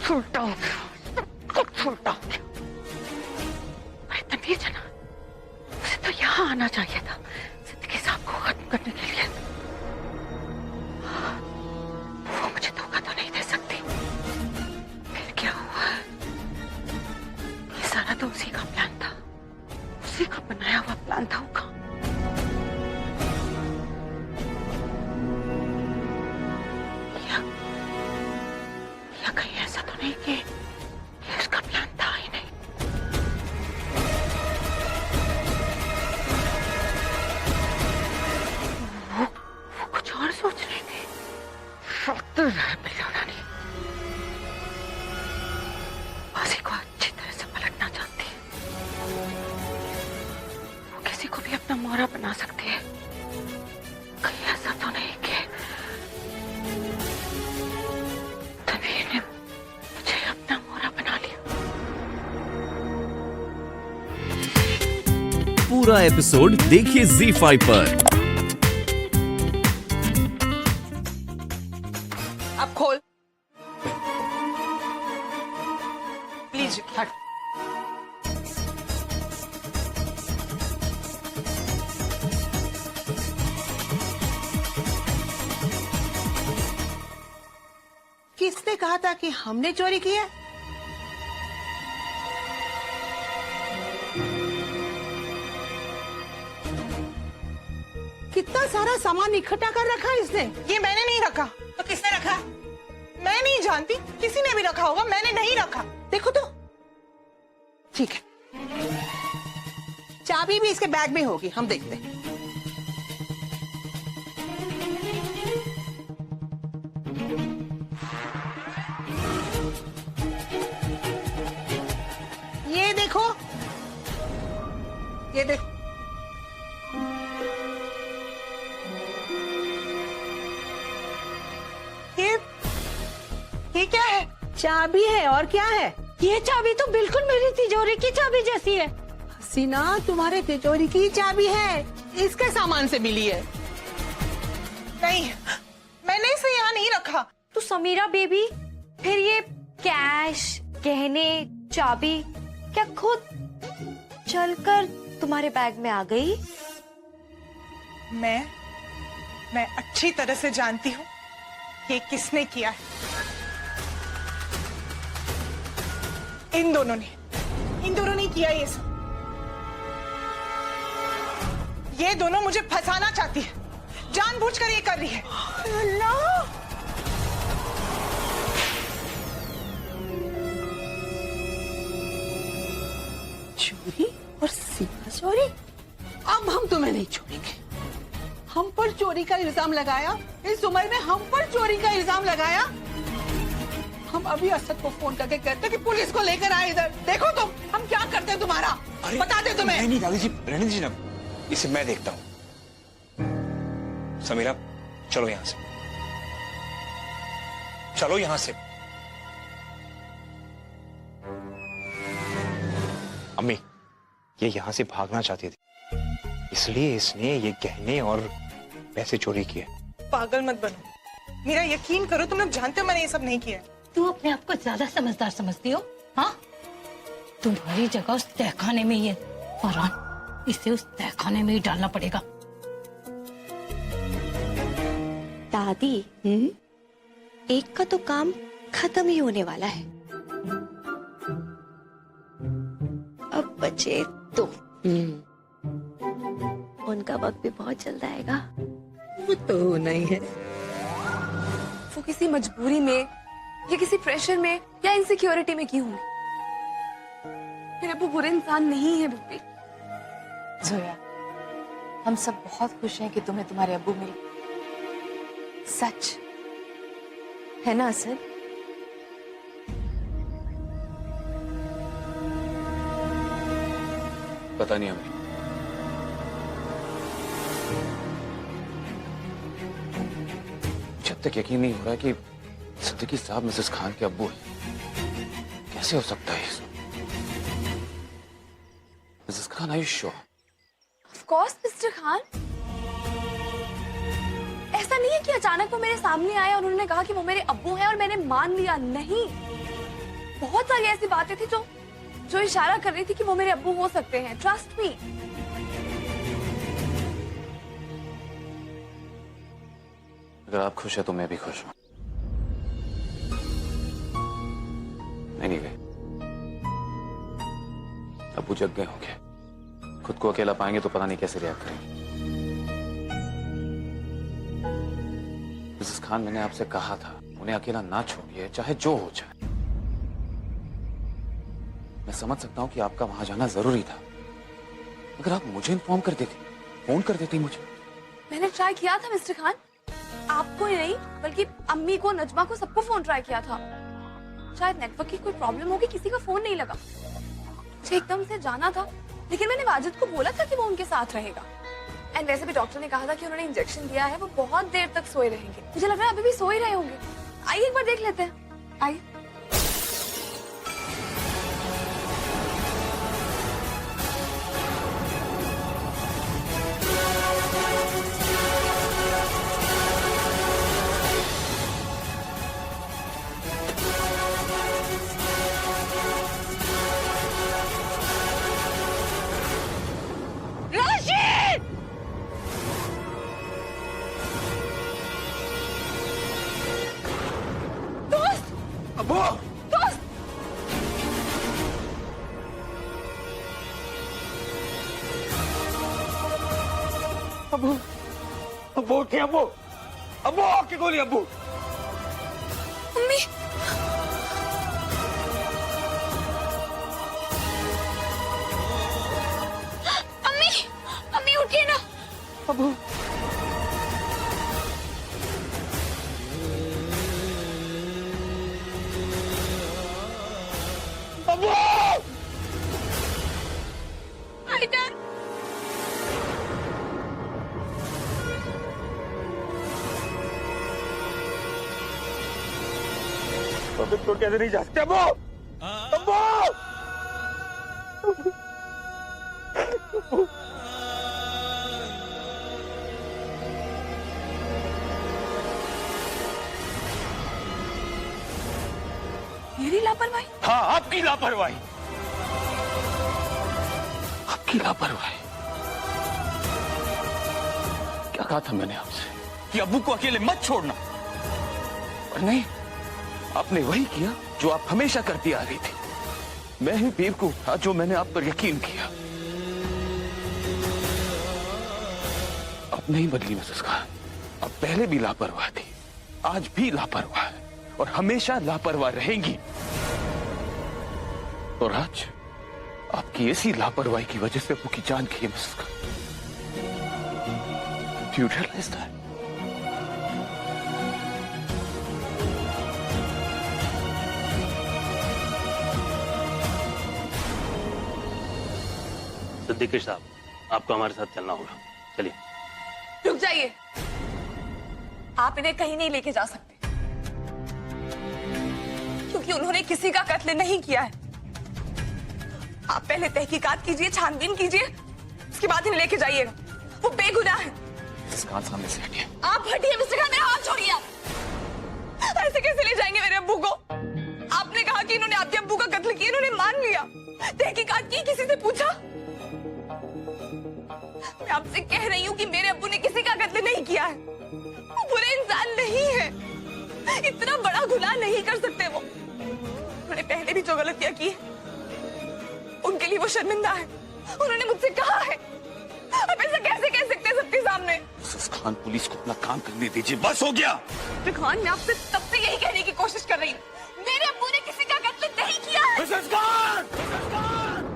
छूटा हो गया, सब कुछ छूटा हो गया। अरे तनवीर जना, उसे तो यहाँ आना चाहिए था सिद्दीकी साहब को खत्म करने के लिए। वो मुझे धोखा तो नहीं दे सकती। फिर क्या हुआ? ये सारा तो उसी का प्लान था, उसी का बनाया हुआ प्लान था। वो या कहीं ऐसा तो नहीं कि ये उसका प्लान था ही नहीं। वो कुछ और सोच रही थी। शातिर है बिल्ला रानी, बाजी को अच्छी तरह से पलटना जानती है। वो किसी को भी अपना मोहरा बना सकती है। कहीं ऐसा तो नहीं कि तनवीर ने मुझे अपना मोहरा बना लिया। पूरा एपिसोड देखिए ZEE5 पर। अब खोल प्लीज। हट। किसने कहा था कि हमने चोरी की है? कितना सारा सामान इकट्ठा कर रखा है इसने। ये मैंने नहीं रखा। तो किसने रखा? मैं नहीं जानती, किसी ने भी रखा होगा, मैंने नहीं रखा। देखो तो ठीक है, चाबी भी इसके बैग में होगी, हम देखते हैं। ये देखो, ये देखो, ये क्या है? चाबी है और क्या है? ये चाबी तो बिल्कुल मेरी तिजोरी की चाबी जैसी है। हसीना, तुम्हारे तिजोरी की चाबी है, इसके सामान से मिली है। नहीं, मैंने इसे यहाँ नहीं रखा। तो समीरा बेबी, फिर ये कैश, गहने, चाबी क्या खुद चलकर तुम्हारे बैग में आ गई? मैं अच्छी तरह से जानती हूँ ये किसने किया है। इन दोनों ने किया ये सब। ये दोनों मुझे फंसाना चाहती है, जानबूझकर ये कर रही है। अल्लाह! चोरी और सीधा चोरी। अब हम तुम्हें नहीं छोड़ेंगे। हम पर चोरी का इल्जाम लगाया, इस उम्र में हम पर चोरी का इल्जाम लगाया। हम अभी असद को फोन करके कहते कि पुलिस को लेकर आए इधर। देखो तुम, हम क्या करते हैं तुम्हारा, बता दे तुम्हें। नहीं दादी जी, रहने दीजिए ना, इसे मैं देखता हूँ। समीरा, चलो यहाँ से, चलो यहाँ से। अम्मी, ये यहाँ से भागना चाहती थी, इसलिए इसने ये गहने और पैसे चोरी किए। पागल मत बनो, मेरा यकीन करो, तुम लोग जानते हो मैंने ये सब नहीं किया। तू अपने आप को ज्यादा समझदार समझती हो? हाँ, तुम्हारी जगह उस तहखाने में ही है फरहान, इसे उस तहखाने में ही डालना पड़ेगा। दादी, एक का तो काम खत्म ही होने वाला है, अब बचे दो। उनका वक्त भी बहुत जल्द आएगा। वो तो नहीं है। वो किसी मजबूरी में या किसी प्रेशर में या इनसिक्योरिटी में की होंगी। मेरे अब्बू बुरे इंसान नहीं है बीबी। जोया, हम सब बहुत खुश हैं कि तुम्हें तुम्हारे अब्बू मिले। सच है ना असद? पता नहीं अम्मी, जब तक यकीन नहीं हो रहा कि सिद्दीकी साहब मिसेस खान के अब्बू हैं। कैसे हो सकता है ये? Mrs Khan, are you sure? Of course Mr Khan. ऐसा नहीं है कि अचानक वो मेरे सामने आए और उन्होंने कहा कि वो मेरे अब्बू हैं और मैंने मान लिया। नहीं, बहुत सारी ऐसी बातें थी जो इशारा कर रही थी कि वो मेरे अब्बू हो सकते हैं। Trust me. अगर आप खुश है तो मैं भी खुश हूं। एनीवे, अब्बू जग गए होंगे, खुद को अकेला पाएंगे तो पता नहीं कैसे रिएक्ट करेंगे। मिसेस खान, मैंने आपसे कहा था उन्हें अकेला ना छोड़िए, चाहे जो हो जाए। मैं समझ सकता हूं कि आपका वहां जाना जरूरी था, अगर आप मुझे इन्फॉर्म कर देती, फोन कर देती मुझे। मैंने ट्राई किया था मिस्टर खान, आपको ही नहीं बल्कि अम्मी को, नजमा को, सबको फोन ट्राई किया था। शायद नेटवर्क की कोई प्रॉब्लम होगी, किसी का फोन नहीं लगा। मुझे एकदम से जाना था, लेकिन मैंने वाजिद को बोला था कि वो उनके साथ रहेगा। एंड वैसे भी डॉक्टर ने कहा था कि उन्होंने इंजेक्शन दिया है, वो बहुत देर तक सोए रहेंगे। मुझे लग रहा है अभी भी सो ही रहे होंगे। आइए एक बार देख लेते हैं, आइए। अब्बू, अब्बू उठिए, अब्बू, अब्बू आपकी गोली, अब्बू। मम्मी, मम्मी, मम्मी उठिए ना। अब्बू, अब्बू, आइडन, अब्बू छोड़ के नहीं जा सकते, अब्बू, अब्बू, अब्बू। मेरी लापरवाही? हाँ, आपकी लापरवाही, आपकी लापरवाही। क्या कहा था मैंने आपसे कि अब्बू को अकेले मत छोड़ना, और नहीं, आपने वही किया जो आप हमेशा करती आ रही थी। मैं ही बेवकूफ था जो मैंने आप पर यकीन किया। अब नहीं बदली मिसेस खान, अब पहले भी लापरवाह थी, आज भी लापरवाह है और हमेशा लापरवाह रहेंगी। और आज आपकी ऐसी लापरवाही की वजह से अब्बू की जान गई है Mrs Khan. Do you realize that? Siddiqui साहब, आपको हमारे साथ चलना होगा, चलिए। रुक जाइए, आप इन्हें कहीं नहीं लेके जा सकते, क्योंकि उन्होंने किसी का कत्ल नहीं किया है। आप पहले तहकीकात कीजिए, छानबीन कीजिए, उसके बाद इन्हें लेके जाइएगा। वो बेगुनाह है। खान सामने से हटिए। आप हटिए मिस्टर खान, मेरा हाथ छोड़िए। आप ऐसे कैसे ले जाएंगे मेरे अब्बू को? आपने कहा कि इन्होंने आपके अब्बू का कत्ल किया, इन्होंने मान लिया। तहकीकात की, किसी से पूछा? मैं आपसे कह रही हूँ कि मेरे अब्बू ने किसी का कत्ल नहीं किया है। वो बुरे इंसान नहीं है, इतना बड़ा गुनाह नहीं कर सकते वो। उन्होंने पहले भी जो गलतियां की है उनके लिए वो शर्मिंदा है। उन्होंने मुझसे कहा है। अब ऐसा कैसे कह सकते हैं सबके सामने? मिसेस खान, पुलिस को अपना काम करने दीजिए, बस हो गया। खान, मैं आपसे तब से यही कहने की कोशिश कर रही हूँ, मेरे अब्बू ने किसी का कत्ल नहीं किया है। मिसेस खान! मिसेस खान!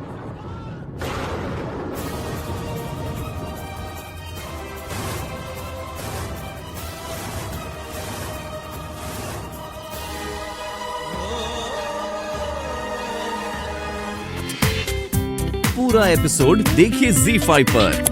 पूरा एपिसोड देखिए ZEE5 पर।